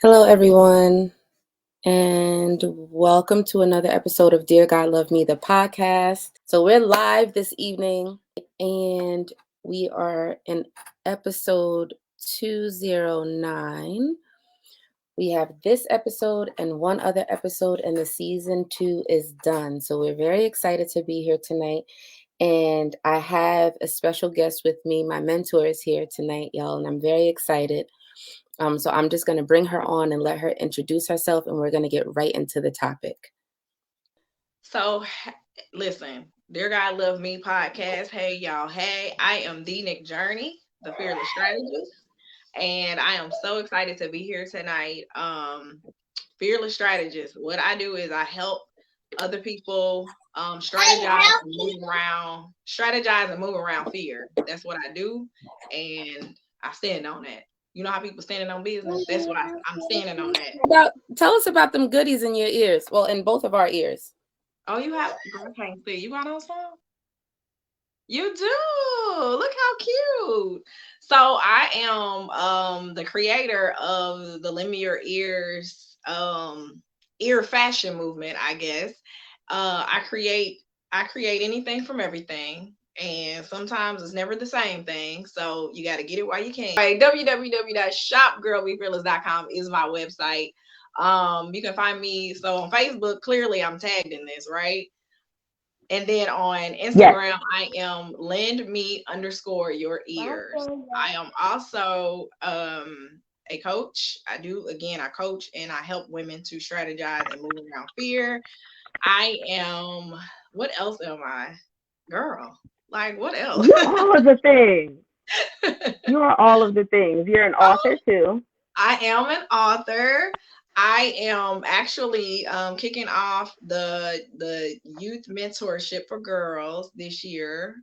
Hello, everyone, and welcome to another episode of Dear God Love Me, the podcast. So, we're live this evening, and we are in episode 209. We have this episode and one other episode, and the season 2 is done. So, we're very excited to be here tonight. And I have a special guest with me. My mentor is here tonight, y'all, and I'm very excited. So I'm just going to bring her on and let her introduce herself, and we're going to get right into the topic. So, listen, Dear God Love Me podcast. Hey, y'all. Hey, I am the Nick Journey, the fearless strategist, and I am so excited to be here tonight. Fearless strategist. What I do is I help other people strategize and move around fear. That's what I do, and I stand on that. You know how people standing on business? That's what I'm standing on that. Tell us about them goodies in your ears. Well, in both of our ears. Oh, you have girl, I can't see. You got on some? You do. Look how cute. So I am the creator of the Lend Me Your Ears ear fashion movement, I guess. I create anything from everything. And sometimes it's never the same thing. So you got to get it while you can. www.shopgirlbefearless.com is my website. You can find me. So on Facebook, clearly I'm tagged in this, right? And then on Yes. Instagram, I am lend me underscore your ears. I am also a coach. I coach and I help women to strategize and move around fear. I am, what else am I? Girl, like what else? You're all of the things. You are all of the things. You're an author too. I am an author. I am actually kicking off the youth mentorship for girls this year,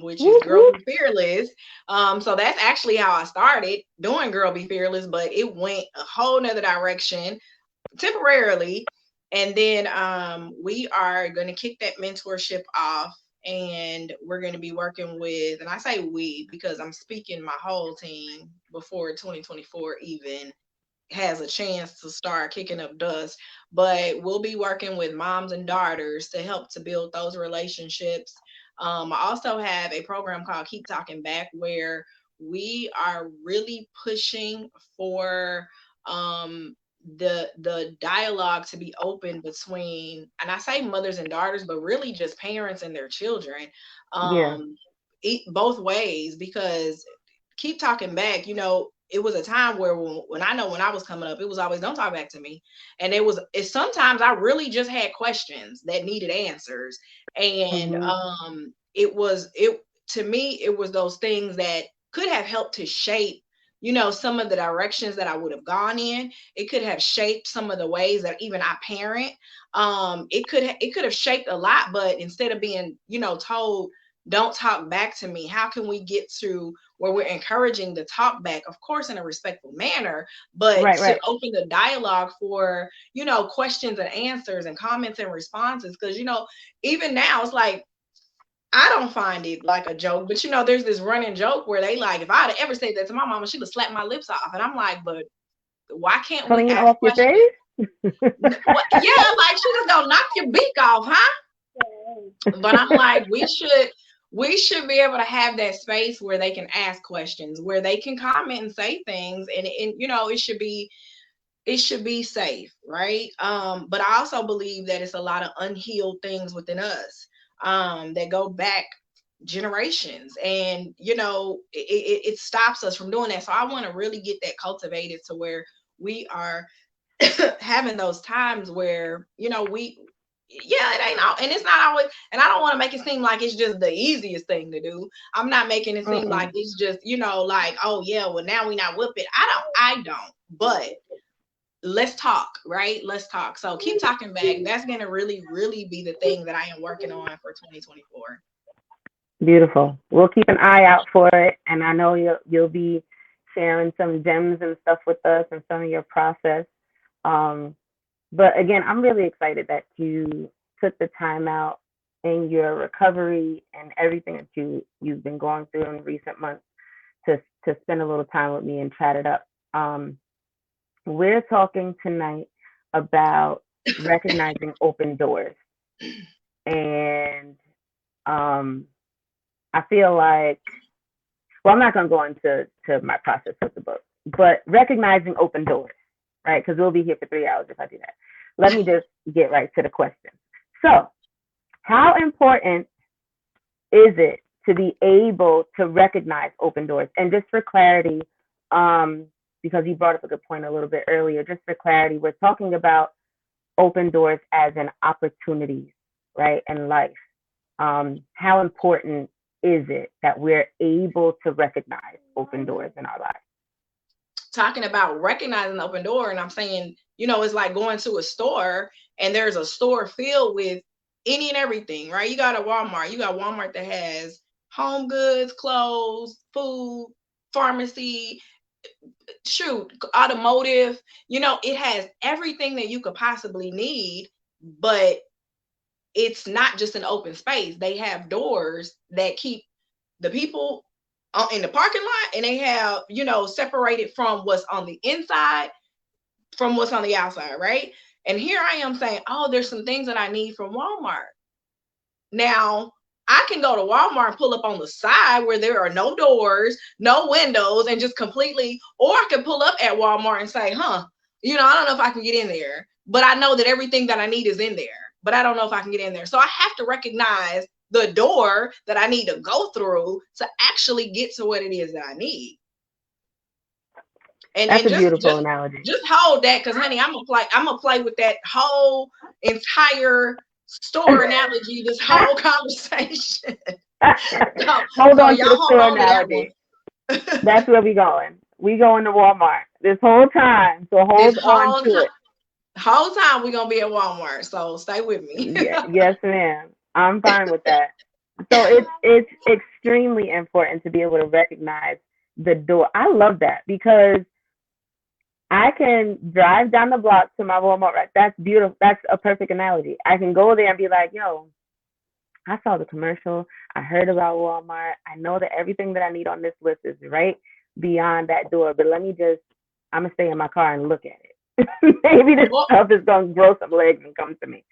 which is Whoop, Girl whoop. Be Fearless. So that's actually how I started doing Girl Be Fearless, but it went a whole nother direction temporarily. And then we are going to kick that mentorship off, and we're going to be working with, and I say we because I'm speaking my whole team before 2024 even has a chance to start kicking up dust. But we'll be working with moms and daughters to help to build those relationships. I also have a program called Keep Talking Back, where we are really pushing for the dialogue to be open between, and I say mothers and daughters, but really just parents and their children, Yeah. um both ways, because keep talking back, it was a time where when I know when I was coming up, it was always don't talk back to me. And it's sometimes I really just had questions that needed answers. And Mhm. it to me, it was those things that could have helped to shape, some of the directions that I would have gone in. It could have shaped some of the ways that even I parent. It could have shaped a lot, but instead of being, told don't talk back to me, how can we get to where we're encouraging the talk back, of course, in a respectful manner, but Right. to Right. open the dialogue for, questions and answers and comments and responses. Because, even now it's like, I don't find it like a joke, but there's this running joke where they like, if I'd ever said that to my mama, she'd have slapped my lips off. And I'm like, but why can't we Clean ask off your questions? face. What? Yeah, like she just gonna knock your beak off, huh? But I'm like, we should be able to have that space where they can ask questions, where they can comment and say things, and it should be safe, right? But I also believe that it's a lot of unhealed things within us that go back generations, and it stops us from doing that. So I want to really get that cultivated to where we are having those times where we yeah, it ain't all, and it's not always, and I don't want to make it seem like it's just the easiest thing to do. I'm not making it seem like Mm-mm. it's just, like, oh yeah, well now we not whoop it. I don't, but let's talk, right? Let's talk. So keep talking back. That's gonna really, really be the thing that I am working on for 2024. Beautiful. We'll keep an eye out for it, and I know you'll be sharing some gems and stuff with us and some of your process. Um, but again, I'm really excited that you took the time out in your recovery and everything that you've been going through in recent months to spend a little time with me and chat it up. Um, we're talking tonight about recognizing open doors. And I feel like, well, I'm not going to go into my process with the book, but recognizing open doors, right? Because we'll be here for 3 hours if I do that. Let me just get right to the question. So, how important is it to be able to recognize open doors? And just for clarity, because you brought up a good point a little bit earlier, just for clarity, we're talking about open doors as an opportunity, right, in life. How important is it that we're able to recognize open doors in our lives? Talking about recognizing the open door, and I'm saying, it's like going to a store and there's a store filled with any and everything, right? You got Walmart that has home goods, clothes, food, pharmacy, automotive, it has everything that you could possibly need, but it's not just an open space. They have doors that keep the people in the parking lot, and they have, separated from what's on the inside from what's on the outside, right? And here I am saying, oh, there's some things that I need from Walmart. Now, I can go to Walmart and pull up on the side where there are no doors, no windows, and just completely, or I can pull up at Walmart and say, I don't know if I can get in there, but I know that everything that I need is in there, but I don't know if I can get in there. So I have to recognize the door that I need to go through to actually get to what it is that I need. And that's a beautiful analogy. Just hold that, because honey, I'm gonna play with that whole entire store analogy, this whole conversation. Hold on to the store analogy. That's where we going. We going to Walmart this whole time. So hold on to it. Whole time we're gonna be at Walmart. So stay with me. Yes, ma'am. I'm fine with that. So it's extremely important to be able to recognize the door. I love that, because I can drive down the block to my Walmart. Right? That's beautiful. That's a perfect analogy. I can go there and be like, yo, I saw the commercial. I heard about Walmart. I know that everything that I need on this list is right beyond that door. But I'm going to stay in my car and look at it. Maybe this stuff is going to grow some legs and come to me.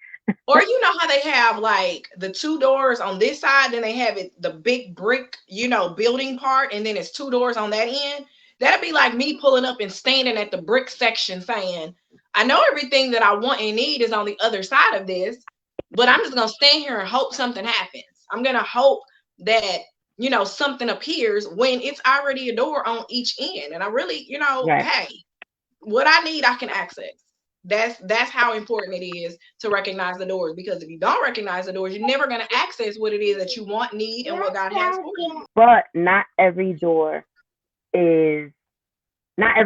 Or how they have like the 2 doors on this side, then they have the big brick, building part, and then it's 2 doors on that end. That'd be like me pulling up and standing at the brick section saying, I know everything that I want and need is on the other side of this, but I'm just going to stand here and hope something happens. I'm going to hope that, something appears when it's already a door on each end. And I really, right. Hey, what I need, I can access. That's how important it is to recognize the doors, because if you don't recognize the doors, you're never going to access what it is that you want, need, and what God has for you. But not every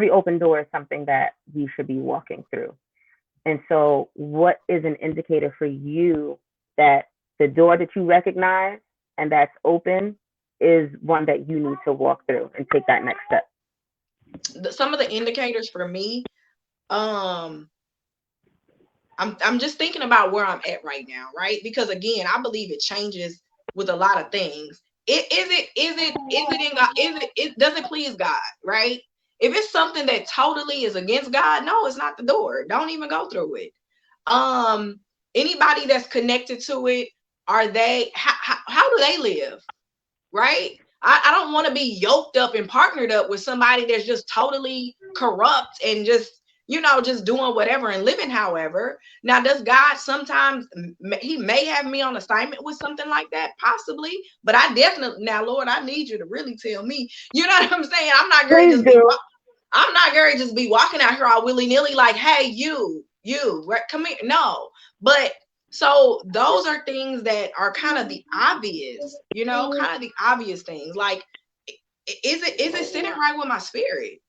open door is something that you should be walking through. And so what is an indicator for you that the door that you recognize and that's open is one that you need to walk through and take that next step? Some of the indicators for me, I'm just thinking about where I'm at right now, right? Because again, I believe it changes with a lot of things. Is it in God? Does it please God, right? If it's something that totally is against God, no, it's not the door. Don't even go through it. Anybody that's connected to it, how do they live, right? I don't want to be yoked up and partnered up with somebody that's just totally corrupt and just doing whatever and living however. Now, does God sometimes, he may have me on assignment with something like that, possibly, but I definitely, now, Lord, I need you to really tell me, you know what I'm saying? I'm not going to just be walking out here all willy-nilly like, hey, you, come here. No, but so those are things that are kind of the obvious, kind of the obvious things. Like, is it sitting right with my spirit?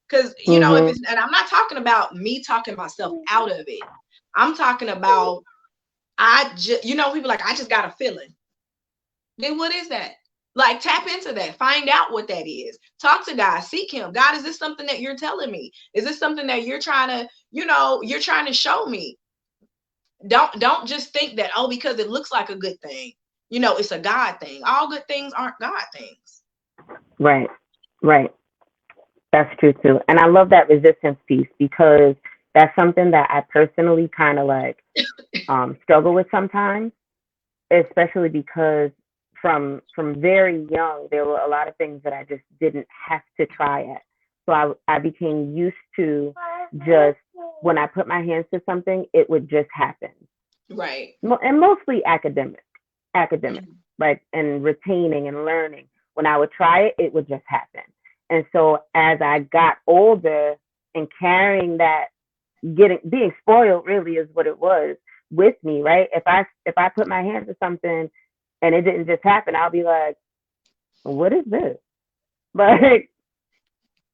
Because, if it's, and I'm not talking about me talking myself out of it. I'm talking about, people like, I just got a feeling. Then what is that? Like, tap into that, find out what that is. Talk to God, seek him. God, is this something that you're telling me? Is this something that you're trying to, you're trying to show me? Don't just think that, because it looks like a good thing, it's a God thing. All good things aren't God things. Right. That's true too. And I love that resistance piece because that's something that I personally kind of like struggle with sometimes, especially because from very young there were a lot of things that I just didn't have to try at. So I became used to just when I put my hands to something, it would just happen. Right. And mostly academic, like and retaining and learning. When I would try it, it would just happen. And so as I got older and carrying that, being spoiled really is what it was with me, right? If I put my hand to something and it didn't just happen, I'll be like, what is this? Like,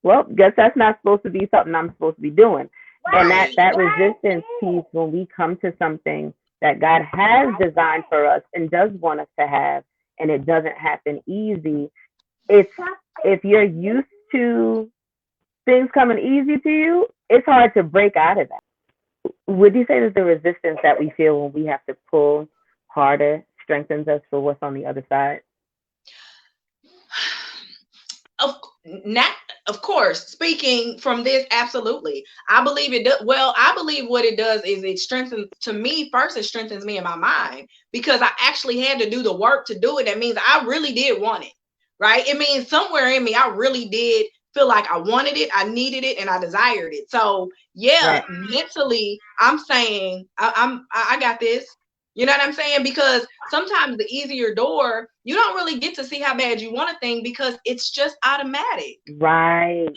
well, guess that's not supposed to be something I'm supposed to be doing. And that resistance piece, when we come to something that God has designed for us and does want us to have, and it doesn't happen easy, it's if you're used to things coming easy to you, it's hard to break out of that. Would you say that the resistance that we feel when we have to pull harder strengthens us for what's on the other side? Of course, speaking from this, absolutely. I believe it does. Well, I believe what it does is it strengthens, to me first, it strengthens me in my mind because I actually had to do the work to do it. That means I really did want it, right? It means somewhere in me, I really did feel like I wanted it, I needed it, and I desired it. So yeah, Right. mentally, I'm saying I got this. You know what I'm saying? Because sometimes the easier door, you don't really get to see how bad you want a thing because it's just automatic. Right.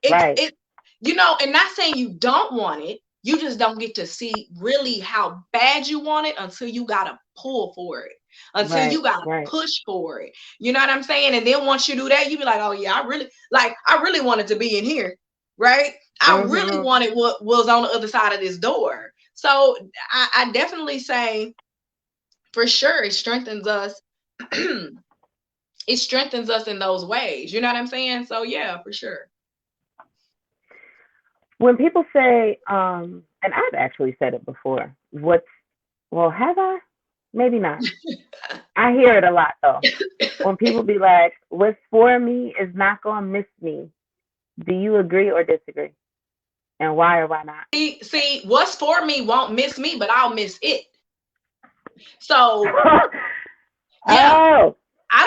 Right. It you know, and not saying you don't want it, you just don't get to see really how bad you want it until you gotta pull for it, until you Right. gotta Right. push for it. You know what I'm saying? And then once you do that, you be like, oh yeah, I really wanted to be in here, right? I really Mm-hmm. wanted what was on the other side of this door. So I definitely say for sure it strengthens us. It strengthens us in those ways. You know what I'm saying? So yeah, for sure. When people say, and I've actually said it before, well, have I? Maybe not. I hear it a lot though. When people be like, what's for me is not going to miss me. Do you agree or disagree? And why or why not? See, what's for me won't miss me, but I'll miss it. So yeah, Oh, I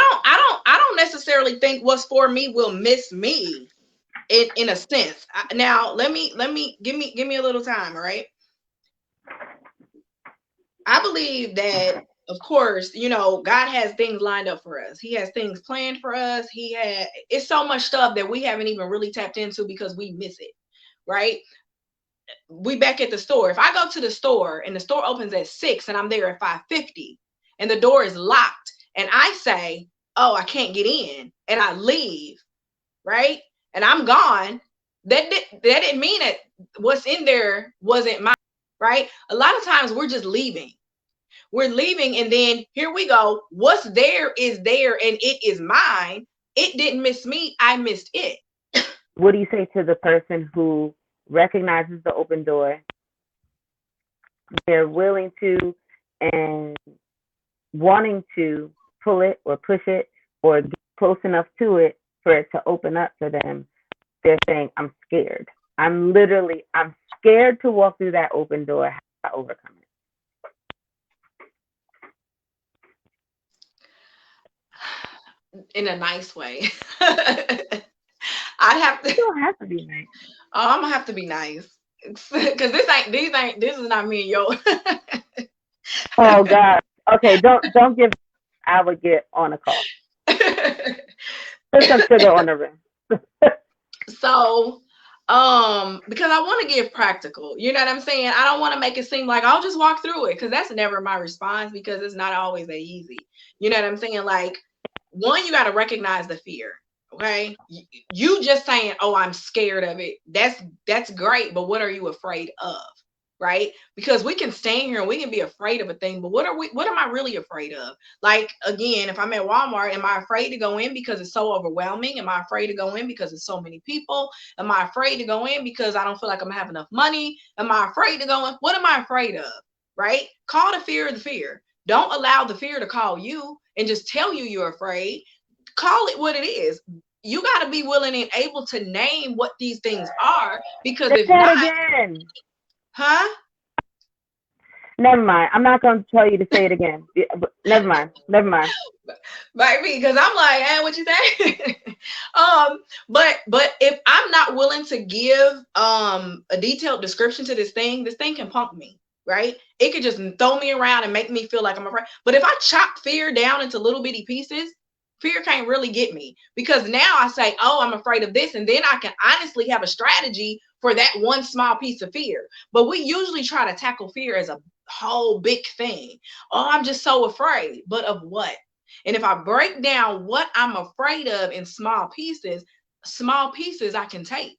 don't necessarily think what's for me will miss me in a sense. Now let me give me a little time, all right? I believe that of course, you know, God has things lined up for us. He has things planned for us. It's so much stuff that we haven't even really tapped into because we miss it, right? We back at the store. If I go to the store and the store opens at 6 and I'm there at 5:50 and the door is locked and I say, "Oh, I can't get in," and I leave, right? And I'm gone. That didn't mean that what's in there wasn't mine, right? A lot of times we're just leaving. We're leaving and then here we go. What's there is there and it is mine. It didn't miss me. I missed it. what do you say to the person who recognizes the open door? They're willing to and wanting to pull it or push it or get close enough to it for it to open up for them. They're saying, I'm scared. I'm scared to walk through that open door. How do I overcome In a nice way. I have it? to. You don't have to be nice. Oh, I'm gonna have to be nice because this is not me and yo. Oh God. Okay, don't give. I would get on a call. Put some sugar on the rim. So, because I want to get practical, you know what I'm saying? I don't want to make it seem like I'll just walk through it because that's never my response because it's not always that easy. You know what I'm saying? Like, one, you got to recognize the fear. Okay, you just saying, "Oh, I'm scared of it." That's great, but what are you afraid of? Right? Because we can stand here and we can be afraid of a thing, but what am I really afraid of? Like, again, if I'm at Walmart, am I afraid to go in because it's so overwhelming? Am I afraid to go in because it's so many people? Am I afraid to go in because I don't feel like I'm gonna have enough money? Am I afraid to go in? What am I afraid of? Right? Call the fear. Don't allow the fear to call you and just tell you you're afraid. Call it what it is. you got to be willing and able to name what these things are, because Say if that not, again. huh? Never mind. I'm not going to tell you to say it again. Never mind. Never mind. Baby, because I'm like, hey, what you say? But if I'm not willing to give a detailed description to this thing can pump me, right? It could just throw me around and make me feel like I'm afraid. But if I chop fear down into little bitty pieces, fear can't really get me, because now I say, oh, I'm afraid of this, and then I can honestly have a strategy for that one small piece of fear. But we usually try to tackle fear as a whole big thing. Oh, I'm just so afraid. But of what? And if I break down what I'm afraid of in small pieces I can take.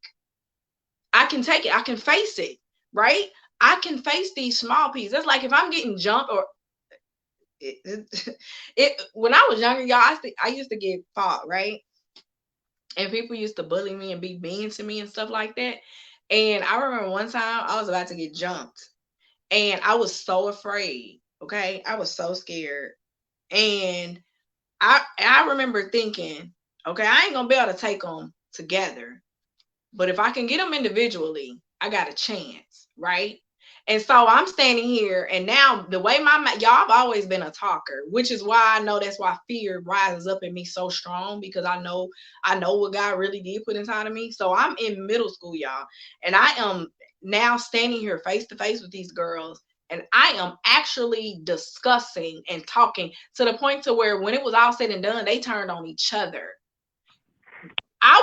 I can take it. I can face it, right? I can face these small pieces. It's like if I'm getting jumped or when I was younger, y'all, I used to get fought, right? And people used to bully me and be mean to me and stuff like that. And I remember one time I was about to get jumped and I was so afraid. Okay. I was so scared. And I remember thinking, okay, I ain't gonna be able to take them together, but if I can get them individually, I got a chance, right? And so I'm standing here, and now the way y'all, I've always been a talker, which is why I know that's why fear rises up in me so strong, because I know what God really did put inside of me. So I'm in middle school, y'all, and I am now standing here face to face with these girls, and I am actually discussing and talking to the point to where when it was all said and done, they turned on each other. I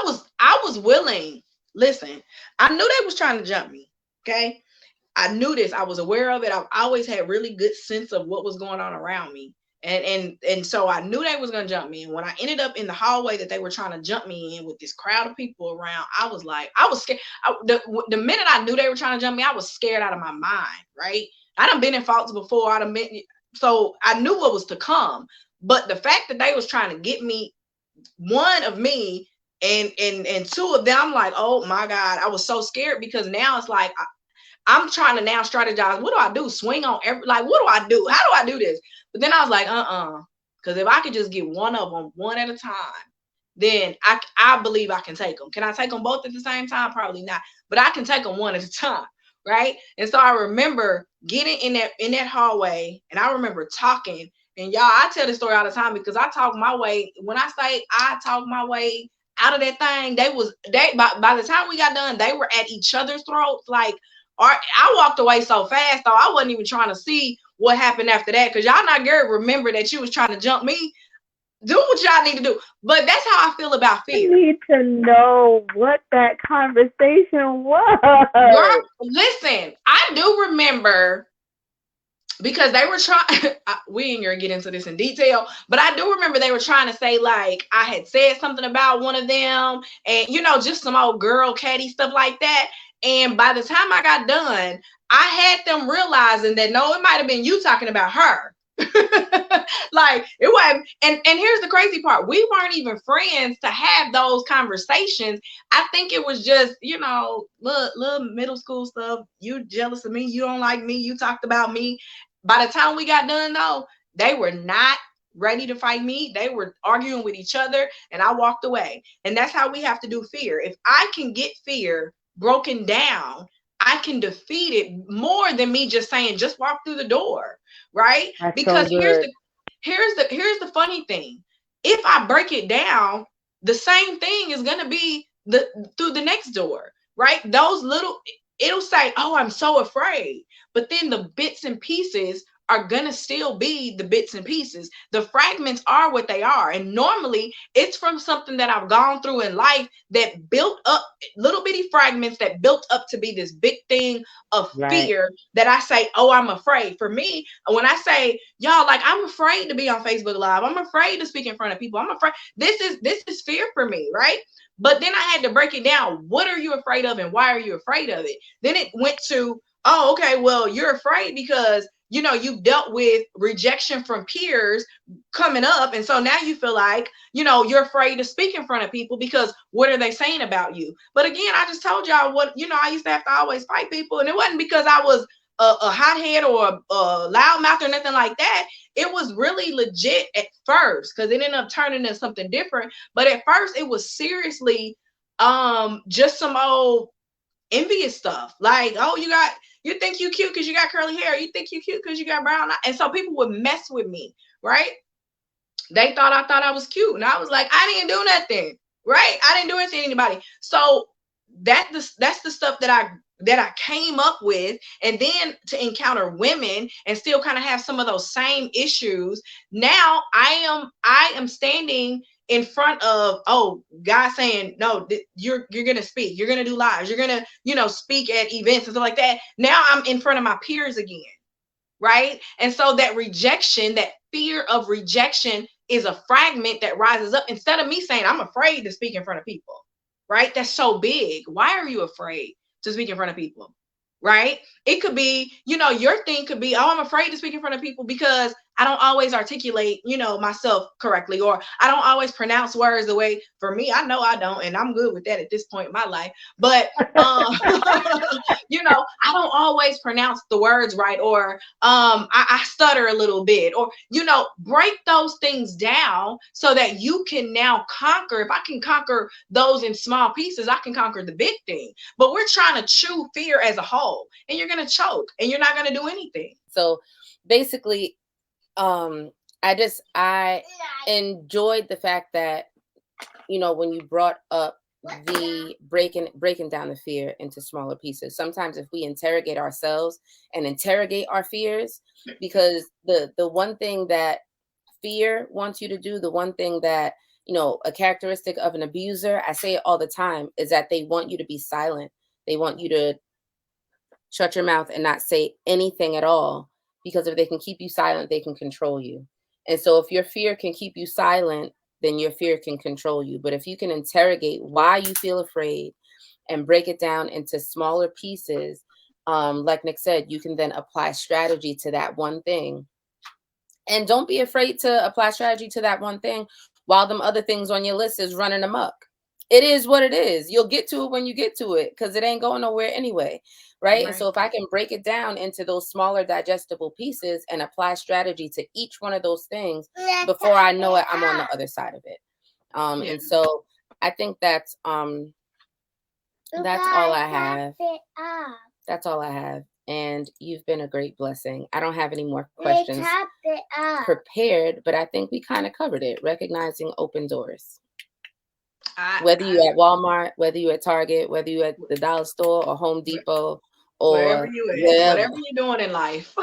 was willing. Listen, I knew they was trying to jump me. Okay. I knew this. I was aware of it. I've always had really good sense of what was going on around me. And so I knew they was gonna jump me. And when I ended up in the hallway that they were trying to jump me in with this crowd of people around, I was like, I was scared. The minute I knew they were trying to jump me, I was scared out of my mind, right? I done been in faults before. So I knew what was to come. But the fact that they was trying to get me, one of me, and two of them, I'm like, oh my God, I was so scared, because now it's like I'm trying to now strategize. What do I do? Swing on every, like, what do I do? How do I do this? But then I was like, because if I could just get one of them one at a time, then I believe I can take them. Can I take them both at the same time? Probably not, but I can take them one at a time, right? And so I remember getting in that hallway, and I remember talking. And y'all, I tell this story all the time because I talk my way. When I say I talk my way out of that thing, by the time we got done, they were at each other's throats. Like, I walked away so fast, though I wasn't even trying to see what happened after that, because y'all not gonna remember that you was trying to jump me. Do what y'all need to do. But that's how I feel about fear. I need to know what that conversation was. Girl, listen, I do remember, because they were trying, we ain't gonna get into this in detail, but I do remember they were trying to say, like, I had said something about one of them, and just some old girl catty stuff like that. And by the time I got done, I had them realizing that no, it might have been you talking about her. Like, it wasn't. And here's the crazy part: we weren't even friends to have those conversations. I think it was just, little middle school stuff. You jealous of me, you don't like me, you talked about me. By the time we got done, though, they were not ready to fight me. They were arguing with each other, and I walked away. And that's how we have to do fear. If I can get fear broken down, I can defeat it more than me just saying, just walk through the door, right? That's because so here's the funny thing. If I break it down, the same thing is going to be through the next door, right? It'll say, oh, I'm so afraid. But then the bits and pieces are going to still be the bits and pieces. The fragments are what they are. And normally it's from something that I've gone through in life that built up little bitty fragments that built up to be this big thing of fear that I say, oh, I'm afraid. For me, when I say, y'all, like, I'm afraid to be on Facebook Live, I'm afraid to speak in front of people, I'm afraid. This is fear for me, right? But then I had to break it down. What are you afraid of, and why are you afraid of it? Then it went to, oh, okay, well, you're afraid because you've dealt with rejection from peers coming up. And so now you feel like, you're afraid to speak in front of people because what are they saying about you? But again, I just told y'all what, I used to have to always fight people. And it wasn't because I was a hothead or a loudmouth or nothing like that. it was really legit at first, because it ended up turning into something different. But at first it was seriously just some old envious stuff. Like, oh, you think you cute because you got curly hair, you think you cute because you got brown eyes. And so people would mess with me, right? They thought I was cute. And I was like, I didn't do nothing, right? I didn't do anything to anybody. So that's the stuff that I came up with. And then to encounter women and still kind of have some of those same issues. Now I am standing in front of, oh, God saying, no, you're gonna speak, you're gonna do lives, you're gonna, speak at events and stuff like that. Now I'm in front of my peers again, right? And so that rejection, that fear of rejection, is a fragment that rises up. Instead of me saying, I'm afraid to speak in front of people, right? That's so big. Why are you afraid to speak in front of people, right? It could be, your thing could be, oh, I'm afraid to speak in front of people because I don't always articulate, myself correctly, or I don't always pronounce words the way. For me, I know I don't, and I'm good with that at this point in my life. But I don't always pronounce the words right, or I stutter a little bit, or break those things down so that you can now conquer. If I can conquer those in small pieces, I can conquer the big thing. But we're trying to chew fear as a whole, and you're gonna choke, and you're not gonna do anything. So basically, I enjoyed the fact that, when you brought up the breaking down the fear into smaller pieces. Sometimes if we interrogate ourselves and interrogate our fears, because the one thing that fear wants you to do, the one thing that, a characteristic of an abuser, I say it all the time, is that they want you to be silent. They want you to shut your mouth and not say anything at all, because if they can keep you silent, they can control you. And so if your fear can keep you silent, then your fear can control you. But if you can interrogate why you feel afraid and break it down into smaller pieces, like Nick said, you can then apply strategy to that one thing. And don't be afraid to apply strategy to that one thing while them other things on your list is running amok. It is what it is. You'll get to it when you get to it, because it ain't going nowhere anyway. Right. And so if I can break it down into those smaller digestible pieces and apply strategy to each one of those things, before I know it, I'm on the other side of it. And so I think that's all I have. That's all I have. And you've been a great blessing. I don't have any more questions prepared, but I think we kind of covered it. Recognizing open doors. Whether you're at Walmart, whether you're at Target, whether you're at the dollar store or Home Depot, or whatever you're doing in life,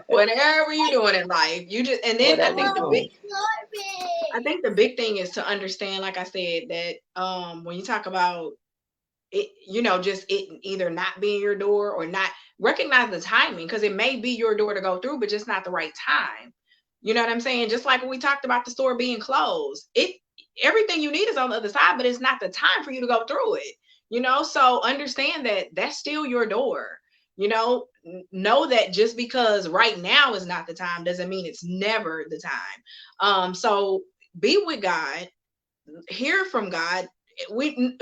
whatever you're doing in life, you just, and then I think the big thing is to understand, like I said, that when you talk about it, just it either not being your door or not, recognize the timing, because it may be your door to go through, but just not the right time. You know what I'm saying? Just like when we talked about the store being closed, everything you need is on the other side, but it's not the time for you to go through it. So understand that that's still your door. Know that just because right now is not the time doesn't mean it's never the time. So be with God, hear from God.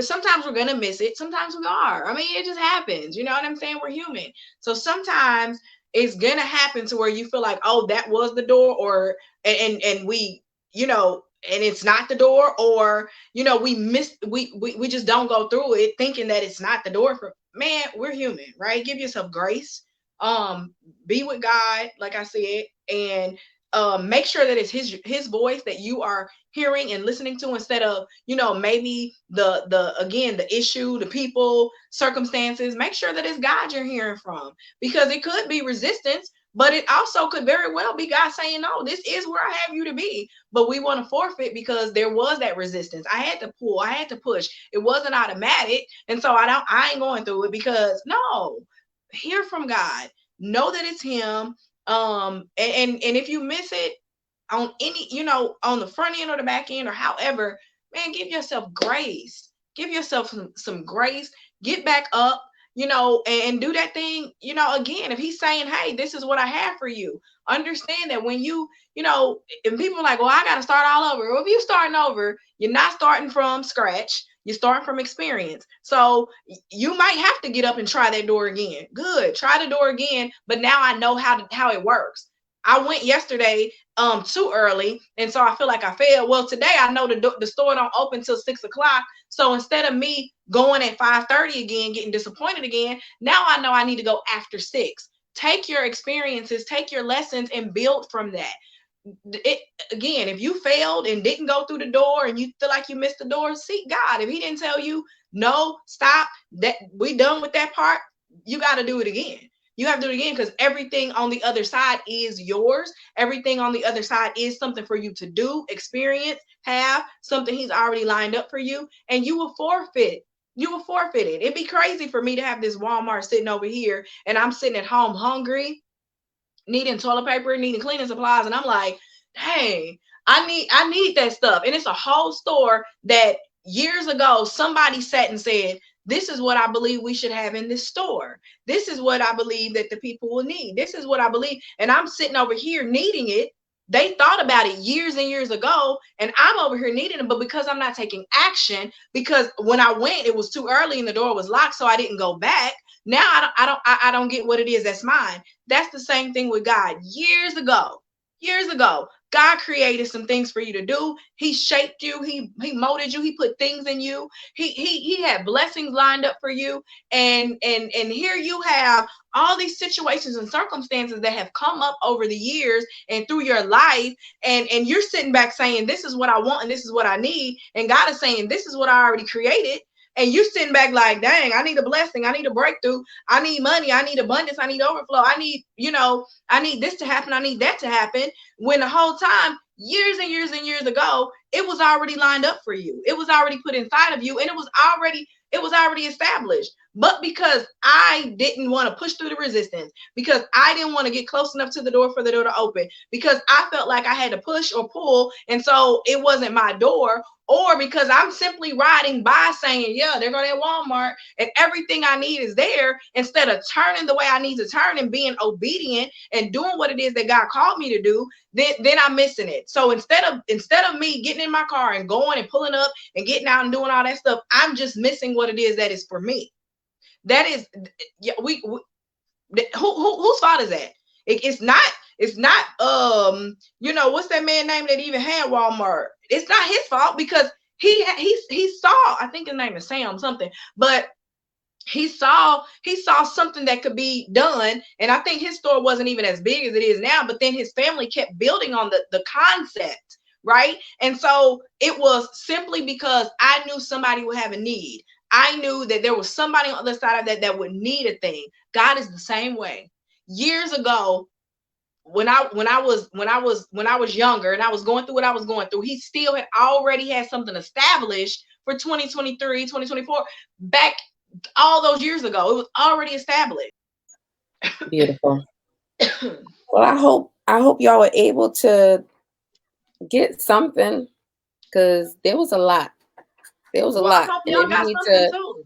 Sometimes we're gonna miss it, sometimes we are. I mean, it just happens. You know what I'm saying? We're human. So sometimes it's gonna happen to where you feel like, oh, that was the door, or and we, and it's not the door, or we just don't go through it thinking that it's not the door. For man, we're human, right? Give yourself grace. Be with God, like I said, and make sure that it's his voice that you are hearing and listening to, instead of maybe the issue, the people, circumstances. Make sure that it's God you're hearing from, because it could be resistance, but it also could very well be God saying, no, this is where I have you to be. But we want to forfeit because there was that resistance. I had to pull, I had to push. It wasn't automatic. And so I ain't going through it, because no, hear from God. Know that it's him. And if you miss it on any, on the front end or the back end, or however, man, give yourself grace. Give yourself some grace. Get back up. And do that thing, again, if he's saying, hey, this is what I have for you, understand that when you, and people are like, well, I got to start all over. Well, if you're starting over, you're not starting from scratch. You're starting from experience. So you might have to get up and try that door again. Good. Try the door again. But now I know how it works. I went yesterday too early, and so I feel like I failed. Well, today I know the store don't open till 6 o'clock. So instead of me going at 5:30 again, getting disappointed again, now I know I need to go after 6. Take your experiences, take your lessons, and build from that. Again, if you failed and didn't go through the door and you feel like you missed the door, seek God. If he didn't tell you no, stop, that we done with that part, you got to do it again. You have to do it again, because everything on the other side is yours. Everything on the other side is something for you to do, experience, have something he's already lined up for you, and you will forfeit. You will forfeit it. It'd be crazy for me to have this Walmart sitting over here and I'm sitting at home hungry, needing toilet paper, needing cleaning supplies, and I'm like, hey, I need that stuff. And it's a whole store that years ago somebody sat and said, this is what I believe we should have in this store. This is what I believe that the people will need. This is what I believe. And I'm sitting over here needing it. They thought about it years and years ago, and I'm over here needing it. But because I'm not taking action, because when I went, it was too early and the door was locked, so I didn't go back. Now I don't get what it is that's mine. That's the same thing with God. Years ago, God created some things for you to do. He shaped you. He molded you. He put things in you. He had blessings lined up for you. And here you have all these situations and circumstances that have come up over the years and through your life. And you're sitting back saying, this is what I want and this is what I need. And God is saying, this is what I already created. And you're sitting back like, dang, I need a blessing. I need a breakthrough. I need money. I need abundance. I need overflow. I need, I need this to happen. I need that to happen. When the whole time, years and years and years ago, it was already lined up for you. It was already put inside of you, and it was already established. But because I didn't want to push through the resistance, because I didn't want to get close enough to the door for the door to open, because I felt like I had to push or pull, and so it wasn't my door, or because I'm simply riding by saying, yeah, they're going to Walmart and everything I need is there, instead of turning the way I need to turn and being obedient and doing what it is that God called me to do, then I'm missing it. So instead of me getting in my car and going and pulling up and getting out and doing all that stuff, I'm just missing what it is that is for me. That is, yeah, whose fault is that? It's not what's that man name that even had Walmart? It's not his fault, because he saw, I think his name is Sam something, but he saw something that could be done. And I think his store wasn't even as big as it is now, but then his family kept building on the concept, right? And so it was simply because I knew somebody would have a need. I knew that there was somebody on the other side of that would need a thing. God is the same way. Years ago, when I was younger and I was going through what I was going through, he still had already had something established for 2023, 2024, back all those years ago. It was already established. Beautiful. Well, I hope y'all were able to get something, because there was a lot. There was a lot. I hope y'all got something too.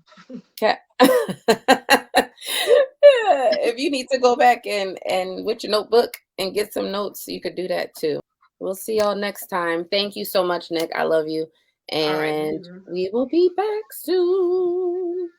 If you need to go back and with your notebook and get some notes, you could do that too. We'll see y'all next time. Thank you so much, Nick. I love you. And we will be back soon.